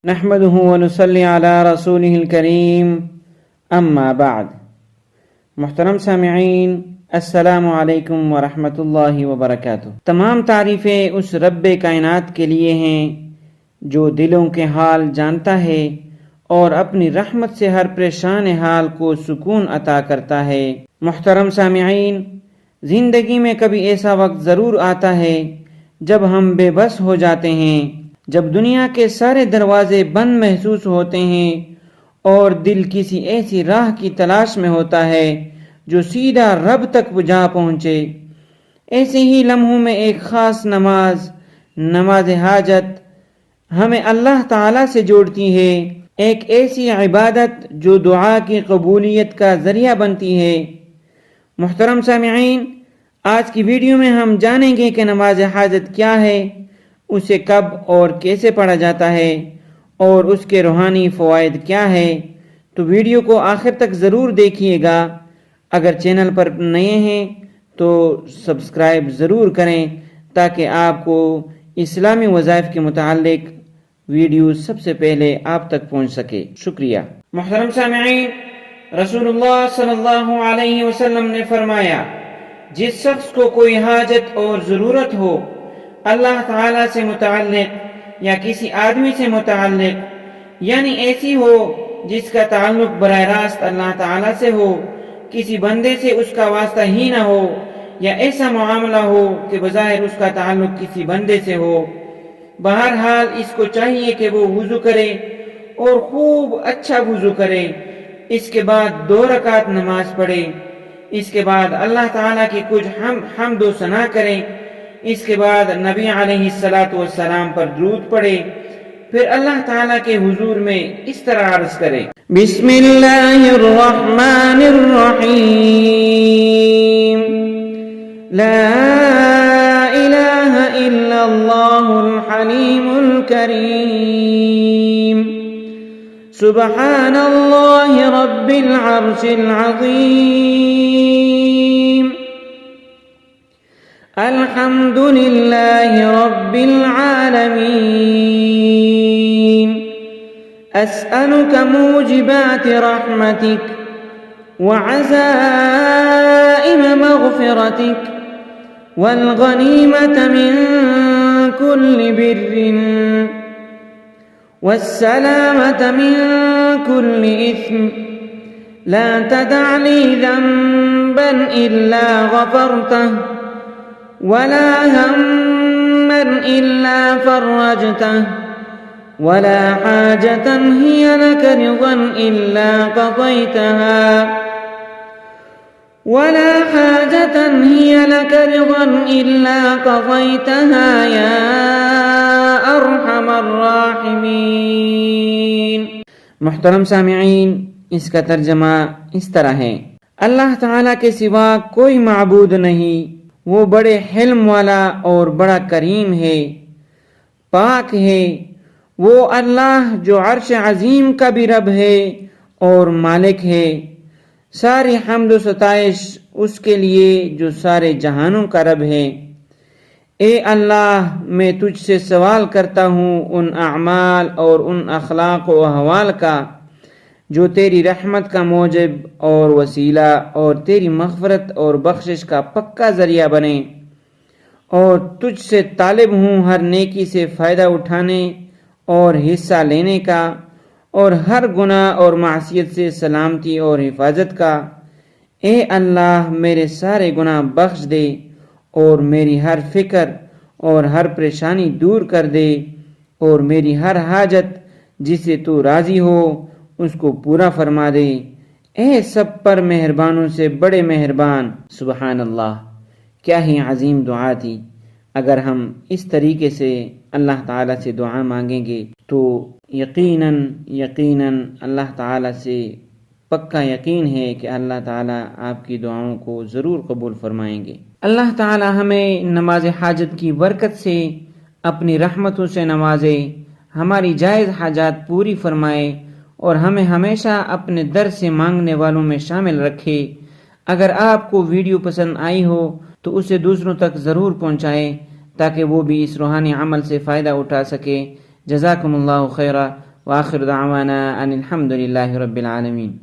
نحمده ونصلي على رسوله الكريم اما بعد۔ محترم سامعین، السلام علیکم ورحمۃ اللہ وبرکاتہ۔ تمام تعریفیں اس رب کائنات کے لیے ہیں جو دلوں کے حال جانتا ہے اور اپنی رحمت سے ہر پریشان حال کو سکون عطا کرتا ہے۔ محترم سامعین، زندگی میں کبھی ایسا وقت ضرور آتا ہے جب ہم بے بس ہو جاتے ہیں، جب دنیا کے سارے دروازے بند محسوس ہوتے ہیں اور دل کسی ایسی راہ کی تلاش میں ہوتا ہے جو سیدھا رب تک جا پہنچے۔ ایسے ہی لمحوں میں ایک خاص نماز حاجت ہمیں اللہ تعالیٰ سے جوڑتی ہے، ایک ایسی عبادت جو دعا کی قبولیت کا ذریعہ بنتی ہے۔ محترم سامعین، آج کی ویڈیو میں ہم جانیں گے کہ نماز حاجت کیا ہے، اسے کب اور کیسے پڑھا جاتا ہے اور اس کے روحانی فوائد کیا ہے۔ تو ویڈیو کو آخر تک ضرور دیکھیے گا۔ اگر چینل پر نئے ہیں تو سبسکرائب ضرور کریں تاکہ آپ کو اسلامی وظائف کے متعلق ویڈیو سب سے پہلے آپ تک پہنچ سکے۔ شکریہ۔ محترم سامعین، رسول اللہ صلی اللہ علیہ وسلم نے فرمایا، جس شخص کو کوئی حاجت اور ضرورت ہو اللہ تعالیٰ سے متعلق یا کسی آدمی سے متعلق، یعنی ایسی ہو جس کا تعلق براہ راست اللہ تعالیٰ سے ہو، کسی بندے سے اس کا واسطہ ہی نہ ہو، یا ایسا معاملہ ہو کہ بظاہر اس کا تعلق کسی بندے سے ہو، بہرحال اس کو چاہیے کہ وہ وضو کرے اور خوب اچھا وضو کرے، اس کے بعد 2 رکعت نماز پڑھے، اس کے بعد اللہ تعالیٰ کی کچھ حمد و ثنا کرے، اس کے بعد نبی علیہ السلام پر درود پڑھے، پھر اللہ تعالیٰ کے حضور میں اس طرح عرض کرے، بسم اللہ الرحمن الرحیم، لا الہ الا اللہ الحلیم الکریم، سبحان اللہ رب العرش العظیم، الحمد للہ رب العالمین، اسألک موجبات رحمتک وعزائم مغفرتک والغنیمة من كل بر والسلامة من كل إثم، لا تدع لي ذنبا إلا غفرته ولا هما إلا فرجته ولا حاجة هي لك رضا إلا قضيتها يا ارحم الراحمین۔ محترم سامعین، اس کا ترجمہ اس طرح ہے، اللہ تعالیٰ کے سوا کوئی معبود نہیں، وہ بڑے حلم والا اور بڑا کریم ہے، پاک ہے وہ اللہ جو عرش عظیم کا بھی رب ہے اور مالک ہے۔ ساری حمد و ستائش اس کے لیے جو سارے جہانوں کا رب ہے۔ اے اللہ، میں تجھ سے سوال کرتا ہوں ان اعمال اور ان اخلاق و احوال کا جو تیری رحمت کا موجب اور وسیلہ اور تیری مغفرت اور بخشش کا پکا ذریعہ بنے، اور تجھ سے طالب ہوں ہر نیکی سے فائدہ اٹھانے اور حصہ لینے کا، اور ہر گناہ اور معصیت سے سلامتی اور حفاظت کا۔ اے اللہ، میرے سارے گناہ بخش دے اور میری ہر فکر اور ہر پریشانی دور کر دے، اور میری ہر حاجت جسے تو راضی ہو اس کو پورا فرما دے۔ اے سب پر مہربانوں سے بڑے مہربان۔ سبحان اللہ، کیا ہی عظیم دعا تھی۔ اگر ہم اس طریقے سے اللہ تعالیٰ سے دعا مانگیں گے تو یقیناً اللہ تعالیٰ سے پکا یقین ہے کہ اللہ تعالیٰ آپ کی دعاؤں کو ضرور قبول فرمائیں گے۔ اللہ تعالیٰ ہمیں نماز حاجت کی برکت سے اپنی رحمتوں سے نوازے، ہماری جائز حاجات پوری فرمائے اور ہمیں ہمیشہ اپنے در سے مانگنے والوں میں شامل رکھے۔ اگر آپ کو ویڈیو پسند آئی ہو تو اسے دوسروں تک ضرور پہنچائیں تاکہ وہ بھی اس روحانی عمل سے فائدہ اٹھا سکے۔ جزاکم اللہ خیرہ۔ وآخر دعوانا ان الحمد للہ رب العالمین.